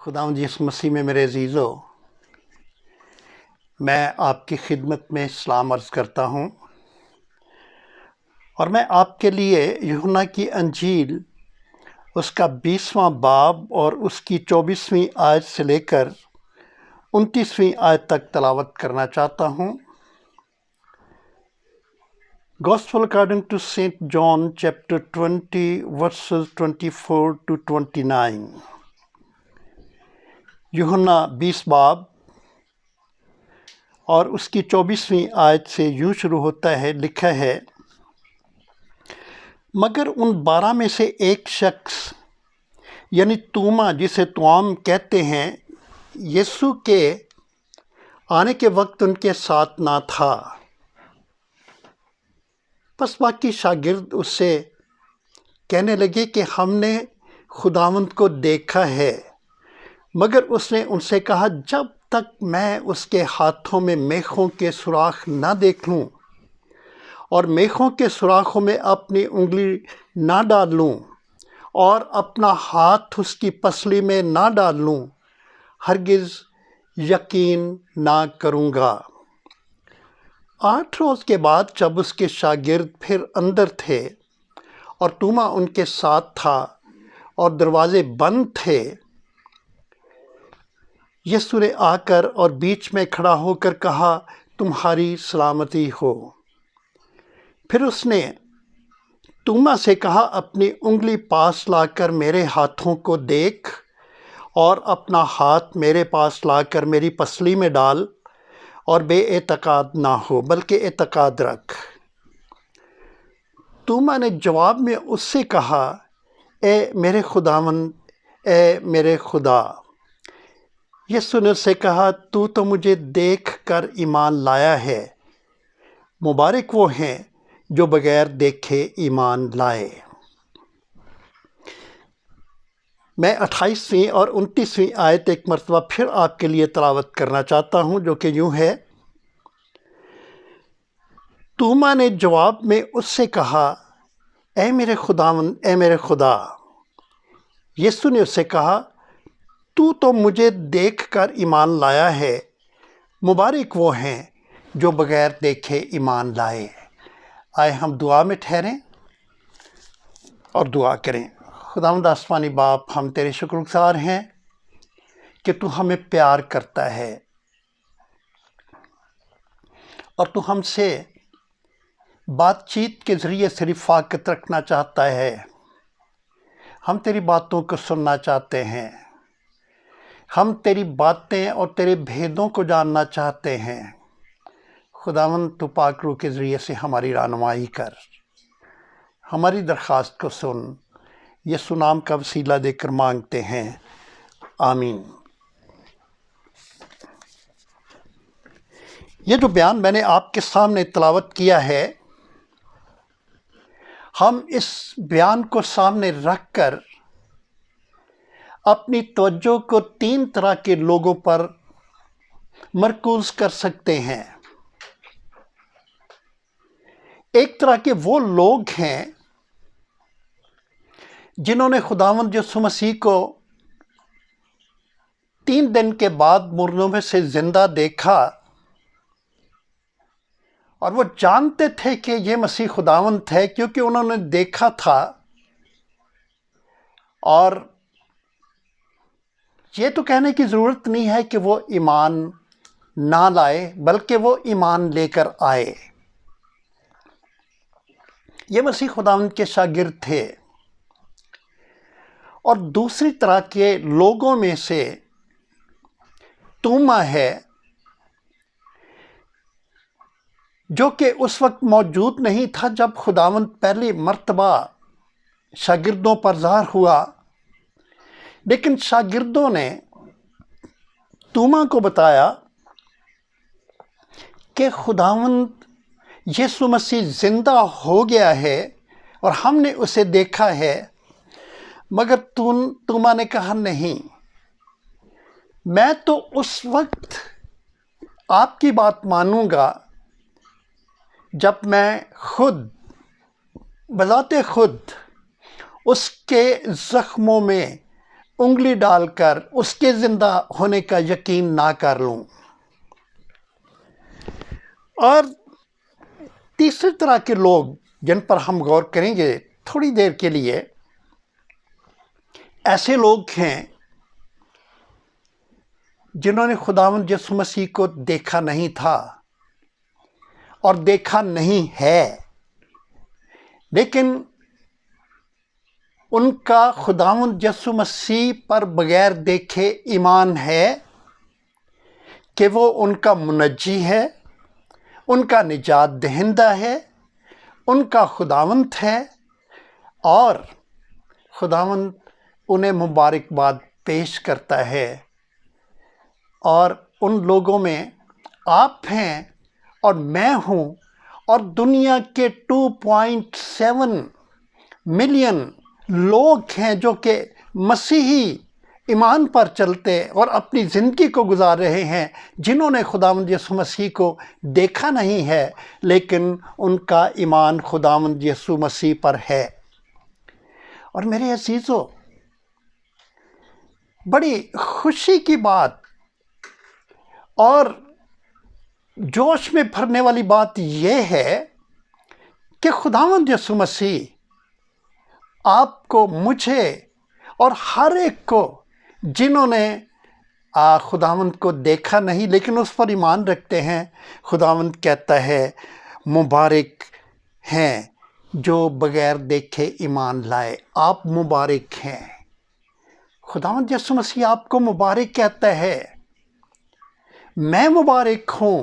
خداوند یسوع مسیح میں میرے عزیزو، میں آپ کی خدمت میں سلام عرض کرتا ہوں، اور میں آپ کے لیے یوحنا کی انجیل اس کا 20واں باب اور اس کی 24ویں آیت سے لے کر 29ویں آیت تک تلاوت کرنا چاہتا ہوں۔ Gospel according to St. John chapter 20 verses 24 to 29۔ یوحنا 20 باب اور اس کی 24ویں آیت سے یوں شروع ہوتا ہے، لکھا ہے، مگر ان 12 میں سے ایک شخص یعنی توما، جسے توام کہتے ہیں، یسوع کے آنے کے وقت ان کے ساتھ نہ تھا۔ پس باقی شاگرد اس سے کہنے لگے کہ ہم نے خداوند کو دیکھا ہے، مگر اس نے ان سے کہا، جب تک میں اس کے ہاتھوں میں میخوں کے سوراخ نہ دیکھ لوں اور میخوں کے سوراخوں میں اپنی انگلی نہ ڈال لوں اور اپنا ہاتھ اس کی پسلی میں نہ ڈال لوں، ہرگز یقین نہ کروں گا۔ 8 روز کے بعد جب اس کے شاگرد پھر اندر تھے اور توما ان کے ساتھ تھا اور دروازے بند تھے، یسوع نے آ کر اور بیچ میں کھڑا ہو کر کہا، تمہاری سلامتی ہو۔ پھر اس نے توما سے کہا، اپنی انگلی پاس لا کر میرے ہاتھوں کو دیکھ اور اپنا ہاتھ میرے پاس لا کر میری پسلی میں ڈال، اور بے اعتقاد نہ ہو بلکہ اعتقاد رکھ۔ توما نے جواب میں اس سے کہا، اے میرے خداوند، اے میرے خدا۔ یسوع نے اس سے کہا، تو مجھے دیکھ کر ایمان لایا ہے، مبارک وہ ہیں جو بغیر دیکھے ایمان لائے۔ میں 28ویں اور 29ویں آیت ایک مرتبہ پھر آپ کے لیے تلاوت کرنا چاہتا ہوں، جو کہ یوں ہے، توما نے جواب میں اس سے کہا، اے میرے خداوند، اے میرے خدا۔ یسوع نے اس سے کہا، تو مجھے دیکھ کر ایمان لایا ہے، مبارک وہ ہیں جو بغیر دیکھے ایمان لائے۔ آئے ہم دعا میں ٹھہریں اور دعا کریں۔ خداوند آسمانی باپ، ہم تیرے شکر گزار ہیں کہ تو ہمیں پیار کرتا ہے اور تو ہم سے بات چیت کے ذریعے سے رفاقت رکھنا چاہتا ہے۔ ہم تیری باتوں کو سننا چاہتے ہیں، ہم تیری باتیں اور تیرے بھیدوں کو جاننا چاہتے ہیں۔ خداوند، تو پاک روح کے ذریعے سے ہماری رہنمائی کر، ہماری درخواست کو سن۔ یسوع نام کا وسیلہ دے کر مانگتے ہیں، آمین۔ یہ جو بیان میں نے آپ کے سامنے تلاوت کیا ہے، ہم اس بیان کو سامنے رکھ کر اپنی توجہ کو 3 طرح کے لوگوں پر مرکوز کر سکتے ہیں۔ ایک طرح کے وہ لوگ ہیں جنہوں نے خداوند یسوع مسیح کو 3 دن کے بعد مردوں میں سے زندہ دیکھا، اور وہ جانتے تھے کہ یہ مسیح خداوند ہے کیونکہ انہوں نے دیکھا تھا، اور یہ تو کہنے کی ضرورت نہیں ہے کہ وہ ایمان نہ لائے بلکہ وہ ایمان لے کر آئے۔ یہ مسیح خداوند کے شاگرد تھے۔ اور دوسری طرح کے لوگوں میں سے توما ہے، جو کہ اس وقت موجود نہیں تھا جب خداوند پہلی مرتبہ شاگردوں پر ظاہر ہوا، لیکن شاگردوں نے توما کو بتایا کہ خداوند یسوع مسیح زندہ ہو گیا ہے اور ہم نے اسے دیکھا ہے، مگر توما نے کہا، نہیں، میں تو اس وقت آپ کی بات مانوں گا جب میں خود بذات خود اس کے زخموں میں انگلی ڈال کر اس کے زندہ ہونے کا یقین نہ کر لوں۔ اور تیسری طرح کے لوگ جن پر ہم غور کریں گے تھوڑی دیر کے لیے، ایسے لوگ ہیں جنہوں نے خداوند یسوع مسیح کو دیکھا نہیں تھا اور دیکھا نہیں ہے، لیکن ان کا خداوند یسوع مسیح پر بغیر دیکھے ایمان ہے کہ وہ ان کا منجی ہے، ان کا نجات دہندہ ہے، ان کا خداوند ہے، اور خداوند انہیں مبارکباد پیش کرتا ہے۔ اور ان لوگوں میں آپ ہیں اور میں ہوں، اور دنیا کے 2.7 ملین لوگ ہیں جو کہ مسیحی ایمان پر چلتے اور اپنی زندگی کو گزار رہے ہیں، جنہوں نے خداوند یسوع مسیح کو دیکھا نہیں ہے، لیکن ان کا ایمان خداوند یسوع مسیح پر ہے۔ اور میرے عزیزو، بڑی خوشی کی بات اور جوش میں بھرنے والی بات یہ ہے کہ خداوند یسوع مسیح آپ کو، مجھے اور ہر ایک کو جنہوں نے خداوند کو دیکھا نہیں لیکن اس پر ایمان رکھتے ہیں، خداوند کہتا ہے مبارک ہیں جو بغیر دیکھے ایمان لائے۔ آپ مبارک ہیں۔ خداوند یسوع مسیح آپ کو مبارک کہتا ہے۔ میں مبارک ہوں۔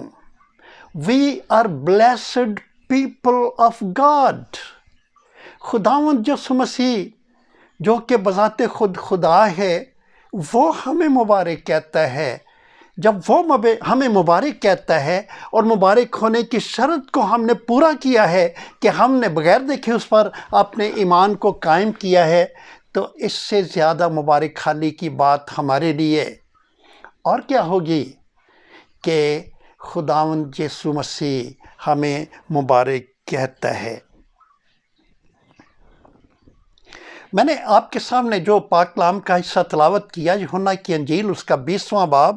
We are blessed people of God۔ خداوند یسوع مسیح جو کہ بذات خود خدا ہے، وہ ہمیں مبارک کہتا ہے۔ جب وہ ہمیں مبارک کہتا ہے اور مبارک ہونے کی شرط کو ہم نے پورا کیا ہے کہ ہم نے بغیر دیکھے اس پر اپنے ایمان کو قائم کیا ہے، تو اس سے زیادہ مبارک حالی کی بات ہمارے لیے اور کیا ہوگی کہ خداوند یسوع مسیح ہمیں مبارک کہتا ہے۔ میں نے آپ کے سامنے جو پاک کلام کا حصہ تلاوت کیا، یوحنا کی انجیل اس کا 20واں باب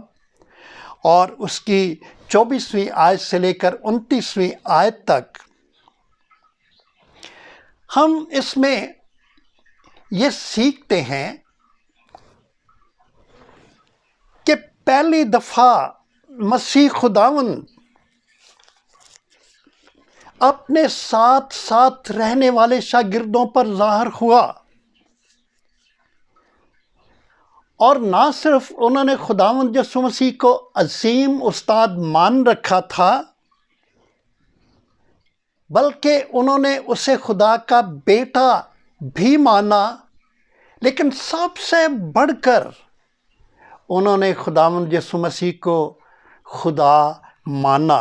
اور اس کی 24ویں آیت سے لے کر 29ویں آیت تک، ہم اس میں یہ سیکھتے ہیں کہ پہلی دفعہ مسیح خداوند اپنے ساتھ ساتھ رہنے والے شاگردوں پر ظاہر ہوا، اور نہ صرف انہوں نے خداوند یسوع مسیح کو عظیم استاد مان رکھا تھا، بلکہ انہوں نے اسے خدا کا بیٹا بھی مانا، لیکن سب سے بڑھ کر انہوں نے خداوند یسوع مسیح کو خدا مانا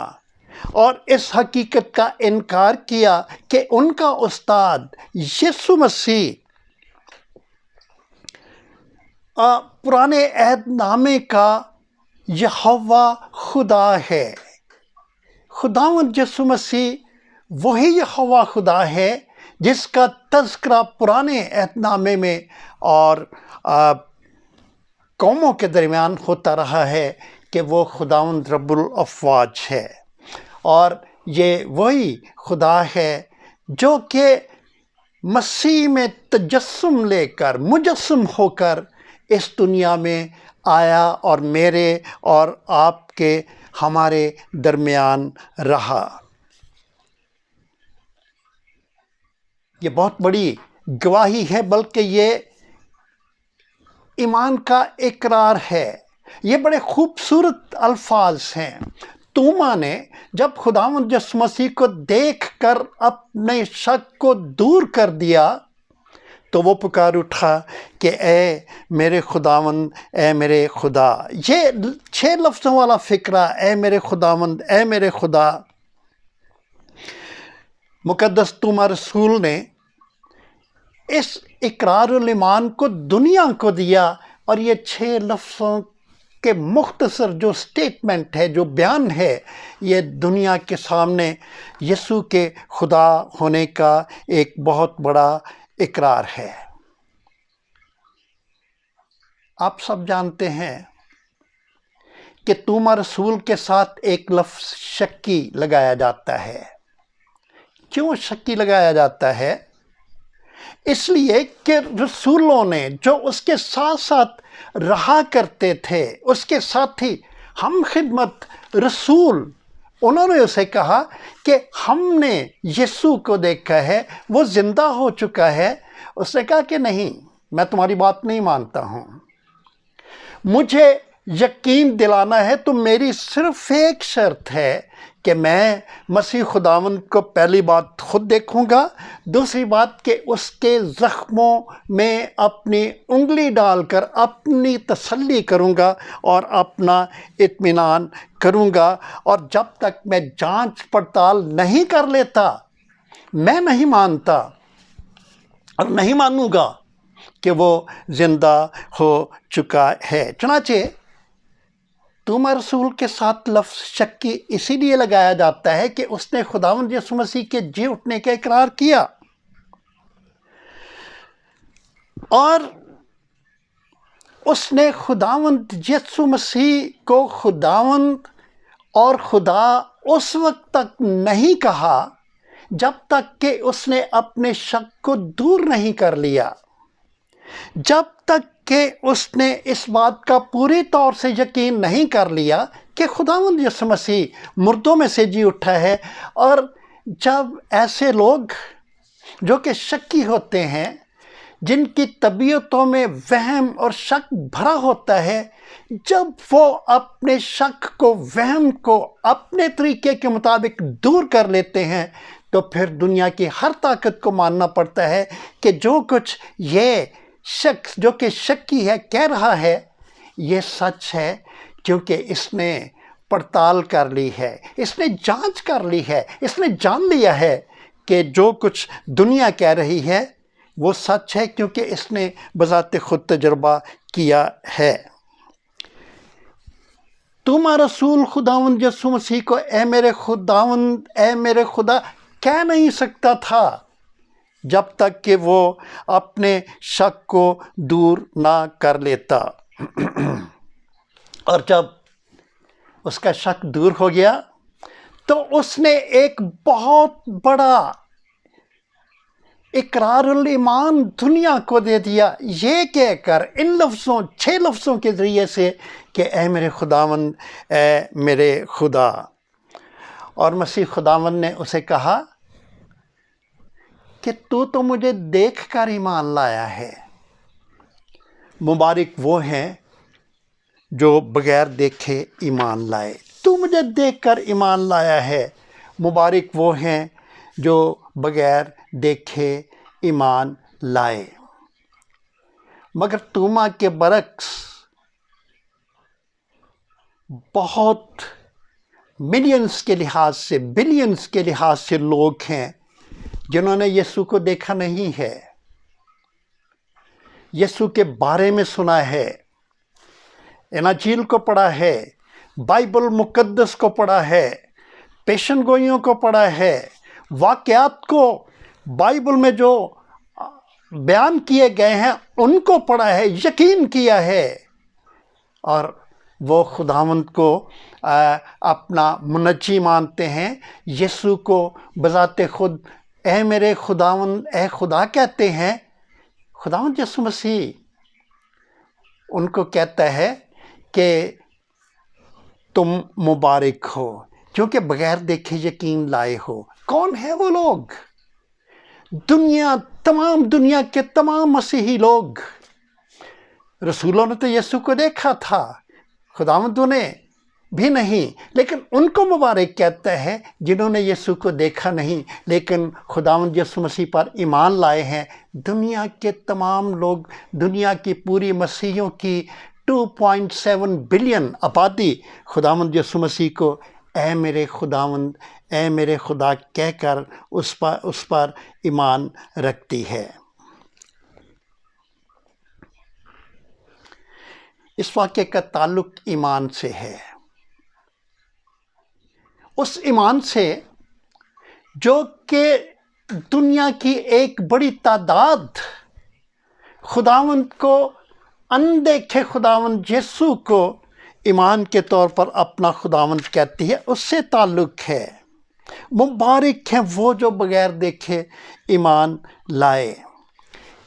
اور اس حقیقت کا انکار کیا کہ ان کا استاد یسوع مسیح پرانے عہد نامے کا یہوہ خدا ہے۔ خداوند یسوع مسیح وہی یہوہ خدا ہے جس کا تذکرہ پرانے عہد نامے میں اور قوموں کے درمیان ہوتا رہا ہے کہ وہ خداوند رب الافواج ہے، اور یہ وہی خدا ہے جو کہ مسیح میں تجسم لے کر، مجسم ہو کر اس دنیا میں آیا اور میرے اور آپ کے، ہمارے درمیان رہا۔ یہ بہت بڑی گواہی ہے، بلکہ یہ ایمان کا اقرار ہے۔ یہ بڑے خوبصورت الفاظ ہیں۔ توما نے جب خداوند یسوع مسیح کو دیکھ کر اپنے شک کو دور کر دیا تو وہ پکار اٹھا کہ اے میرے خداوند، اے میرے خدا۔ یہ 6 لفظوں والا فقرہ، اے میرے خداوند، اے میرے خدا، مقدس توما رسول نے اس اقرار الایمان کو دنیا کو دیا، اور یہ 6 لفظوں کے مختصر جو سٹیٹمنٹ ہے، جو بیان ہے، یہ دنیا کے سامنے یسوع کے خدا ہونے کا ایک بہت بڑا اقرار ہے۔ آپ سب جانتے ہیں کہ توما رسول کے ساتھ ایک لفظ شکی لگایا جاتا ہے۔ کیوں شکی لگایا جاتا ہے؟ اس لیے کہ رسولوں نے جو اس کے ساتھ ساتھ رہا کرتے تھے، اس کے ساتھی ہم خدمت رسول، انہوں نے اسے کہا کہ ہم نے یسوع کو دیکھا ہے، وہ زندہ ہو چکا ہے۔ اس نے کہا کہ نہیں، میں تمہاری بات نہیں مانتا ہوں، مجھے یقین دلانا ہے تو میری صرف ایک شرط ہے کہ میں مسیح خداوند کو پہلی بات خود دیکھوں گا، دوسری بات کہ اس کے زخموں میں اپنی انگلی ڈال کر اپنی تسلی کروں گا اور اپنا اطمینان کروں گا، اور جب تک میں جانچ پڑتال نہیں کر لیتا میں نہیں مانتا اور نہیں مانوں گا کہ وہ زندہ ہو چکا ہے۔ چنانچہ توما رسول کے ساتھ لفظ شکی اسی لیے لگایا جاتا ہے کہ اس نے خداوند یسوع مسیح کے جی اٹھنے کا اقرار کیا، اور اس نے خداوند یسوع مسیح کو خداوند اور خدا اس وقت تک نہیں کہا جب تک کہ اس نے اپنے شک کو دور نہیں کر لیا، جب تک کہ اس نے اس بات کا پوری طور سے یقین نہیں کر لیا کہ خداوند یسوع مسیح مردوں میں سے جی اٹھا ہے۔ اور جب ایسے لوگ جو کہ شکی ہوتے ہیں، جن کی طبیعتوں میں وہم اور شک بھرا ہوتا ہے، جب وہ اپنے شک کو، وہم کو اپنے طریقے کے مطابق دور کر لیتے ہیں، تو پھر دنیا کی ہر طاقت کو ماننا پڑتا ہے کہ جو کچھ یہ شخص جو کہ شکی ہے کہہ رہا ہے یہ سچ ہے، کیونکہ اس نے پڑتال کر لی ہے، اس نے جانچ کر لی ہے، اس نے جان لیا ہے کہ جو کچھ دنیا کہہ رہی ہے وہ سچ ہے، کیونکہ اس نے بذات خود تجربہ کیا ہے۔ توما رسول خداوند یسوع مسیح کو اے میرے خداوند، اے میرے خدا کہہ نہیں سکتا تھا جب تک کہ وہ اپنے شک کو دور نہ کر لیتا، اور جب اس کا شک دور ہو گیا تو اس نے ایک بہت بڑا اقرار الایمان دنیا کو دے دیا، یہ کہہ کر ان لفظوں، 6 لفظوں کے ذریعے سے کہ اے میرے خداوند، اے میرے خدا۔ اور مسیح خداوند نے اسے کہا کہ تو مجھے دیکھ کر ایمان لایا ہے۔ مبارک وہ ہیں جو بغیر دیکھے ایمان لائے، تو مجھے دیکھ کر ایمان لایا ہے۔ مبارک وہ ہیں جو بغیر دیکھے ایمان لائے۔ مگر توما کے برعکس بہت ملینز کے لحاظ سے، بلینز کے لحاظ سے لوگ ہیں جنہوں نے یسوع کو دیکھا نہیں ہے، یسوع کے بارے میں سنا ہے، اناجیل کو پڑھا ہے، بائبل مقدس کو پڑھا ہے، پیشن گوئیوں کو پڑھا ہے، واقعات کو بائبل میں جو بیان کیے گئے ہیں ان کو پڑھا ہے، یقین کیا ہے، اور وہ خداوند کو اپنا منجی مانتے ہیں، یسوع کو بذات خود اے میرے خداوند، اے خدا کہتے ہیں۔ خداوند یسوع مسیح ان کو کہتا ہے کہ تم مبارک ہو کیونکہ بغیر دیکھے یقین لائے ہو۔ کون ہیں وہ لوگ؟ تمام دنیا کے تمام مسیحی لوگ۔ رسولوں نے تو یسوع کو دیکھا تھا، خداوندوں نے بھی نہیں، لیکن ان کو مبارک کہتا ہے جنہوں نے یسوع کو دیکھا نہیں لیکن خداوند یسوع مسیح پر ایمان لائے ہیں۔ دنیا کے تمام لوگ، دنیا کی پوری مسیحیوں کی 2.7 بلین آبادی خداوند یسوع مسیح کو اے میرے خداوند، اے میرے خدا کہہ کر اس پر ایمان رکھتی ہے۔ اس واقعے کا تعلق ایمان سے ہے، اس ایمان سے جو کہ دنیا کی ایک بڑی تعداد خداوند کو اندیکھے خداوند یسوع کو ایمان کے طور پر اپنا خداوند کہتی ہے، اس سے تعلق ہے۔ مبارک ہیں وہ جو بغیر دیکھے ایمان لائے۔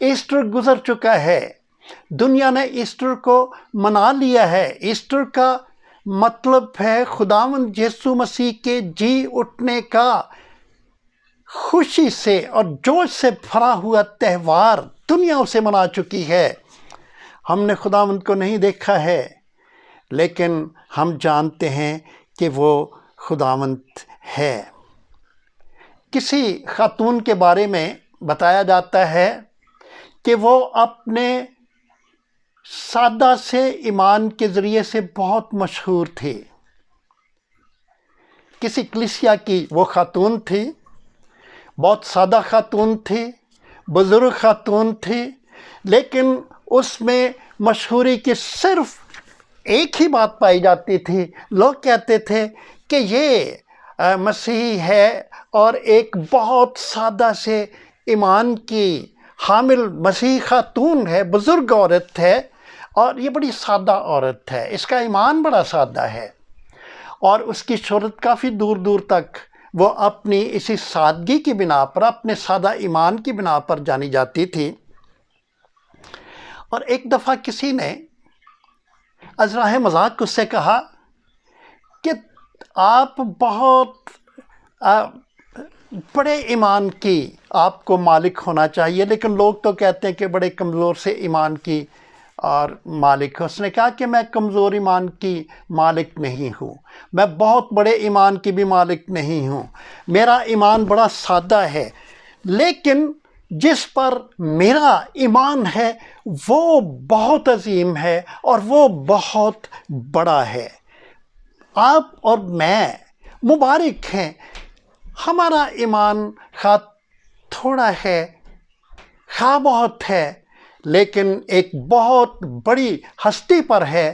ایسٹر گزر چکا ہے، دنیا نے ایسٹر کو منا لیا ہے۔ ایسٹر کا مطلب ہے خداوند یسوع مسیح کے جی اٹھنے کا خوشی سے اور جوش سے بھرا ہوا تہوار دنیا اسے منا چکی ہے۔ ہم نے خداوند کو نہیں دیکھا ہے، لیکن ہم جانتے ہیں کہ وہ خداوند ہے۔ کسی خاتون کے بارے میں بتایا جاتا ہے کہ وہ اپنے سادہ سے ایمان کے ذریعے سے بہت مشہور تھی۔ کسی کلیسیا کی وہ خاتون تھی، بہت سادہ خاتون تھی، بزرگ خاتون تھی، لیکن اس میں مشہوری کی صرف ایک ہی بات پائی جاتی تھی۔ لوگ کہتے تھے کہ یہ مسیحی ہے اور ایک بہت سادہ سے ایمان کی حامل مسیحی خاتون ہے، بزرگ عورت ہے، اور یہ بڑی سادہ عورت ہے، اس کا ایمان بڑا سادہ ہے۔ اور اس کی شہرت کافی دور دور تک وہ اپنی اسی سادگی کی بنا پر، اپنے سادہ ایمان کی بنا پر جانی جاتی تھی۔ اور ایک دفعہ کسی نے ازراہ مذاق اس سے کہا کہ آپ بہت بڑے ایمان کی آپ کو مالک ہونا چاہیے، لیکن لوگ تو کہتے ہیں کہ بڑے کمزور سے ایمان کی اور مالک ہے۔ اس نے کہا کہ میں کمزور ایمان کی مالک نہیں ہوں، میں بہت بڑے ایمان کی بھی مالک نہیں ہوں، میرا ایمان بڑا سادہ ہے، لیکن جس پر میرا ایمان ہے وہ بہت عظیم ہے اور وہ بہت بڑا ہے۔ آپ اور میں مبارک ہیں، ہمارا ایمان خواہ تھوڑا ہے خواہ بہت ہے، لیکن ایک بہت بڑی ہستی پر ہے،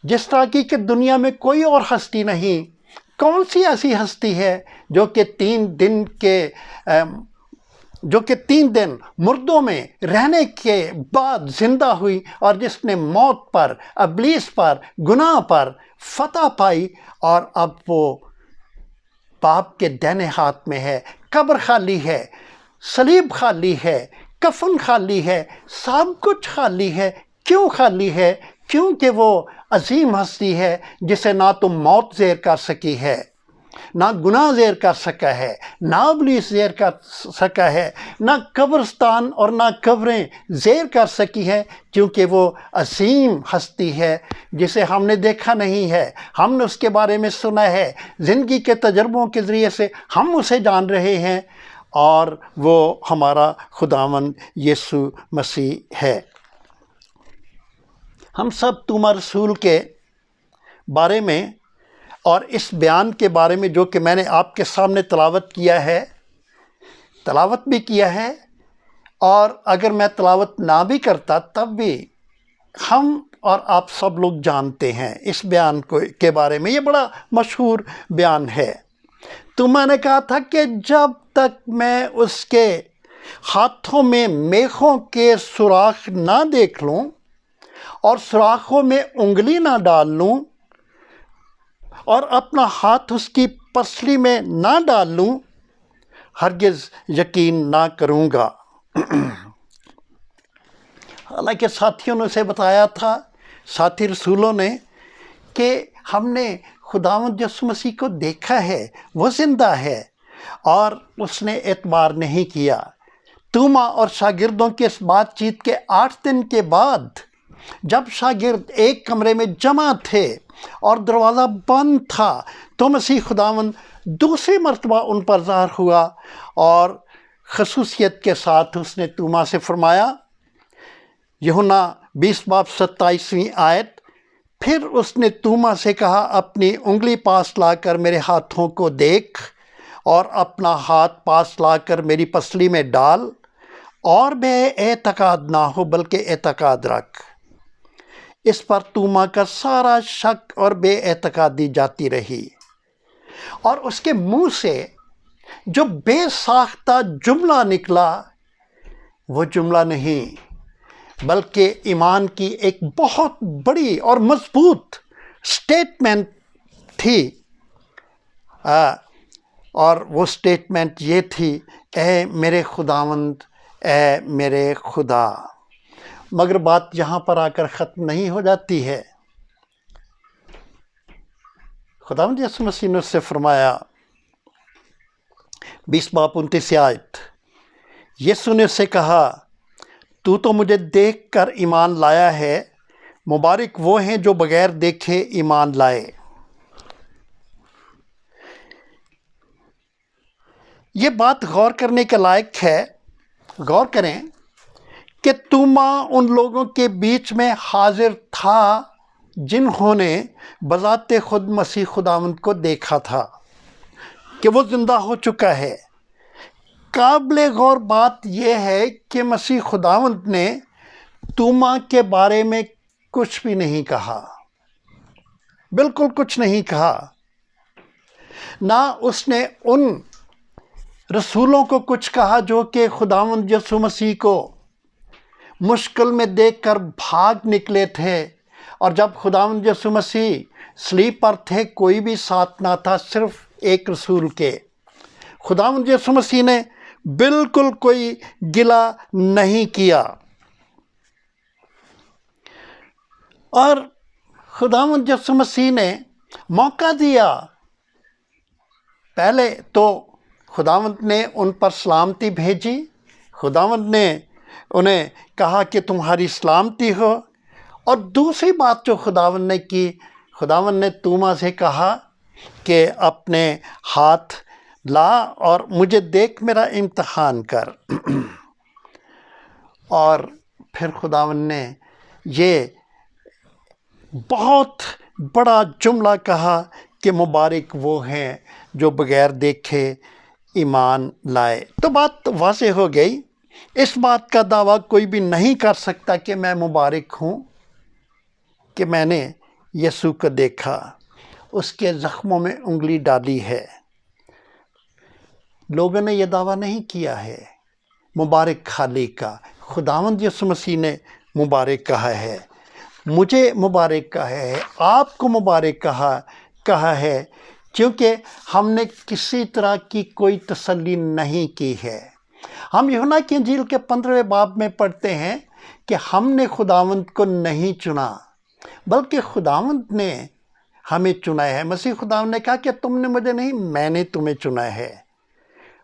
جس طرح کی کہ دنیا میں کوئی اور ہستی نہیں۔ کون سی ایسی ہستی ہے جو کہ تین دن مردوں میں رہنے کے بعد زندہ ہوئی اور جس نے موت پر، ابلیس پر، گناہ پر فتح پائی، اور اب وہ باپ کے دائیں ہاتھ میں ہے۔ قبر خالی ہے، صلیب خالی ہے، کفن خالی ہے، سب کچھ خالی ہے۔ کیوں خالی ہے؟ کیونکہ وہ عظیم ہستی ہے جسے نہ تو موت زیر کر سکی ہے، نہ گناہ زیر کر سکا ہے، نہ ابلیس زیر کر سکا ہے، نہ قبرستان اور نہ قبریں زیر کر سکی ہے، کیونکہ وہ عظیم ہستی ہے جسے ہم نے دیکھا نہیں ہے، ہم نے اس کے بارے میں سنا ہے، زندگی کے تجربوں کے ذریعے سے ہم اسے جان رہے ہیں، اور وہ ہمارا خداوند یسوع مسیح ہے۔ ہم سب توما رسول کے بارے میں اور اس بیان کے بارے میں جو کہ میں نے آپ کے سامنے تلاوت بھی کیا ہے، اور اگر میں تلاوت نہ بھی کرتا تب بھی ہم اور آپ سب لوگ جانتے ہیں اس بیان کے بارے میں۔ یہ بڑا مشہور بیان ہے۔ توما نے کہا تھا کہ جب تک میں اس کے ہاتھوں میں میخوں کے سوراخ نہ دیکھ لوں اور سوراخوں میں انگلی نہ ڈال لوں اور اپنا ہاتھ اس کی پسلی میں نہ ڈال لوں، ہرگز یقین نہ کروں گا۔ حالانکہ ساتھیوں نے اسے بتایا تھا، ساتھی رسولوں نے، کہ ہم نے خداوند یسوع مسیح کو دیکھا ہے، وہ زندہ ہے، اور اس نے اعتبار نہیں کیا۔ توما اور شاگردوں کی اس بات چیت کے 8 دن کے بعد جب شاگرد ایک کمرے میں جمع تھے اور دروازہ بند تھا، تو مسیح خداوند دوسری مرتبہ ان پر ظاہر ہوا، اور خصوصیت کے ساتھ اس نے توما سے فرمایا، یوحنا 20:27 آیت، پھر اس نے توما سے کہا، اپنی انگلی پاس لا کر میرے ہاتھوں کو دیکھ، اور اپنا ہاتھ پاس لا کر میری پسلی میں ڈال، اور بے اعتقاد نہ ہو بلکہ اعتقاد رکھ۔ اس پر توما کا سارا شک اور بے اعتقادی جاتی رہی، اور اس کے منہ سے جو بے ساختہ جملہ نکلا وہ جملہ نہیں، بلکہ ایمان کی ایک بہت بڑی اور مضبوط سٹیٹمنٹ تھی، اور وہ سٹیٹمنٹ یہ تھی، اے میرے خداوند، اے میرے خدا۔ مگر بات یہاں پر آ کر ختم نہیں ہو جاتی ہے۔ خداوند یسوع مسیح نے اس سے فرمایا، 20 باب 29 آیت، یسوع نے اس سے کہا، تو تو مجھے دیکھ کر ایمان لایا ہے، مبارک وہ ہیں جو بغیر دیکھے ایمان لائے۔ یہ بات غور کرنے کے لائق ہے۔ غور کریں کہ توما ان لوگوں کے بیچ میں حاضر تھا جنہوں نے بذات خود مسیح خداوند کو دیکھا تھا کہ وہ زندہ ہو چکا ہے۔ قابل غور بات یہ ہے کہ مسیح خداوند نے توما کے بارے میں کچھ بھی نہیں کہا، بالکل کچھ نہیں کہا۔ نہ اس نے ان رسولوں کو کچھ کہا جو کہ خداوند یسوع مسیح کو مشکل میں دیکھ کر بھاگ نکلے تھے، اور جب خداوند یسوع مسیح صلیب پر تھے کوئی بھی ساتھ نہ تھا، صرف ایک رسول کے۔ خداوند یسوع مسیح نے بالکل کوئی گلہ نہیں کیا، اور خداوند یسوع مسیح نے موقع دیا۔ پہلے تو خداوند نے ان پر سلامتی بھیجی، خداوند نے انہیں کہا کہ تمہاری سلامتی ہو، اور دوسری بات جو خداوند نے کی، خداوند نے توما سے کہا کہ اپنے ہاتھ لا اور مجھے دیکھ میرا امتحان کر۔ اور پھر خداوند نے یہ بہت بڑا جملہ کہا کہ مبارک وہ ہیں جو بغیر دیکھے ایمان لائے۔ تو بات واضح ہو گئی۔ اس بات کا دعویٰ کوئی بھی نہیں کر سکتا کہ میں مبارک ہوں، کہ میں نے یسوع کو دیکھا، اس کے زخموں میں انگلی ڈالی ہے۔ لوگوں نے یہ دعویٰ نہیں کیا ہے۔ مبارک خالق کا، خداوند یسوع مسیح نے مبارک کہا ہے، مجھے مبارک کہا ہے، آپ کو مبارک کہا ہے، کیونکہ ہم نے کسی طرح کی کوئی تسلی نہیں کی ہے۔ ہم یوحنا کی انجیل کے 15ویں باب میں پڑھتے ہیں کہ ہم نے خداوند کو نہیں چنا، بلکہ خداوند نے ہمیں چنا ہے۔ مسیح خداوند نے کہا کہ تم نے مجھے نہیں، میں نے تمہیں چنا ہے۔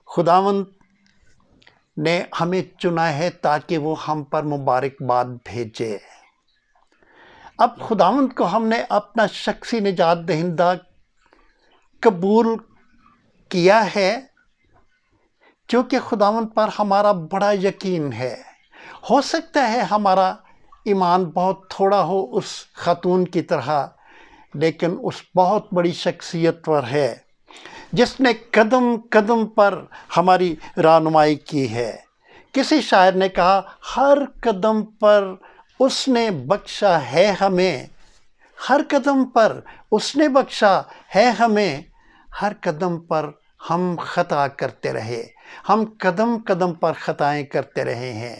خداوند نے ہمیں چنا ہے تاکہ وہ ہم پر مبارکباد بھیجے۔ اب خداوند کو ہم نے اپنا شخصی نجات دہندہ قبول کیا ہے، کیونکہ خداوند پر ہمارا بڑا یقین ہے۔ ہو سکتا ہے ہمارا ایمان بہت تھوڑا ہو اس خاتون کی طرح، لیکن اس بہت بڑی شخصیت پر ہے جس نے قدم قدم پر ہماری رہنمائی کی ہے۔ کسی شاعر نے کہا، ہر قدم پر اس نے بخشا ہے ہمیں، ہر قدم پر اس نے بخشا ہے ہمیں، ہر قدم پر ہم خطا کرتے رہے، ہم قدم قدم پر خطائیں کرتے رہے ہیں،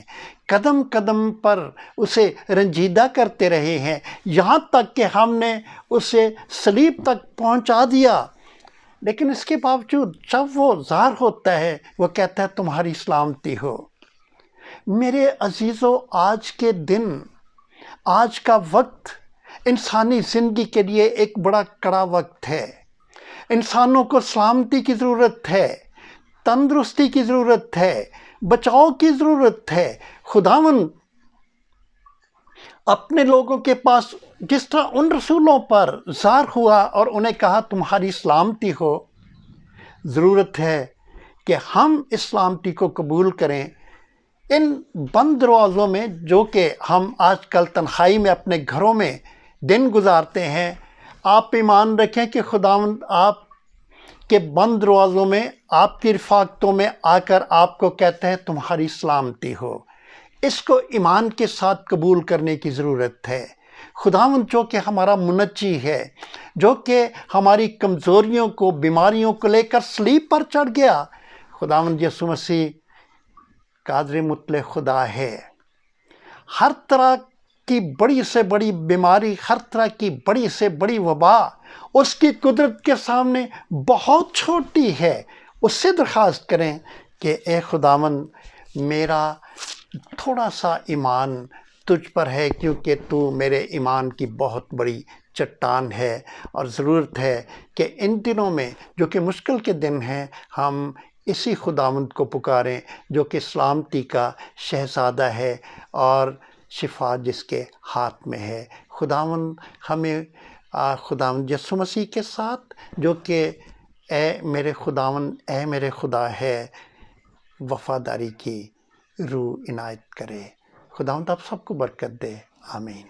قدم قدم پر اسے رنجیدہ کرتے رہے ہیں، یہاں تک کہ ہم نے اسے صلیب تک پہنچا دیا۔ لیکن اس کے باوجود جب وہ ظاہر ہوتا ہے، وہ کہتا ہے تمہاری سلامتی ہو۔ میرے عزیزو، آج کے دن، آج کا وقت انسانی زندگی کے لیے ایک بڑا کڑا وقت ہے۔ انسانوں کو سلامتی کی ضرورت ہے، تندرستی کی ضرورت ہے، بچاؤ کی ضرورت ہے۔ خداوند اپنے لوگوں کے پاس جس طرح ان رسولوں پر ظاہر ہوا اور انہیں کہا تمہاری سلامتی ہو، ضرورت ہے کہ ہم اس سلامتی کو قبول کریں۔ ان بند دروازوں میں جو کہ ہم آج کل تنہائی میں اپنے گھروں میں دن گزارتے ہیں، آپ ایمان رکھیں کہ خداوند آپ کے بند دروازوں میں، آپ کی رفاقتوں میں آ کر آپ کو کہتا ہے تمہاری سلامتی ہو۔ اس کو ایمان کے ساتھ قبول کرنے کی ضرورت ہے۔ خداوند جو کہ ہمارا منجی ہے، جو کہ ہماری کمزوریوں کو، بیماریوں کو لے کر صلیب پر چڑھ گیا، خداوند یسوع مسیح قادر مطلق خدا ہے۔ ہر طرح کی بڑی سے بڑی بیماری، ہر طرح کی بڑی سے بڑی وبا اس کی قدرت کے سامنے بہت چھوٹی ہے۔ اس سے درخواست کریں کہ اے خداوند، میرا تھوڑا سا ایمان تجھ پر ہے، کیونکہ تو میرے ایمان کی بہت بڑی چٹان ہے، اور ضرورت ہے کہ ان دنوں میں جو کہ مشکل کے دن ہیں، ہم اسی خداوند کو پکاریں جو کہ سلامتی کا شہزادہ ہے اور شفا جس کے ہاتھ میں ہے۔ خداوند ہمیں خداوند یسوع مسیح کے ساتھ جو کہ اے میرے خداوند، اے میرے خدا ہے، وفاداری کی روح عنایت کرے۔ خداوند آپ سب کو برکت دے، آمین۔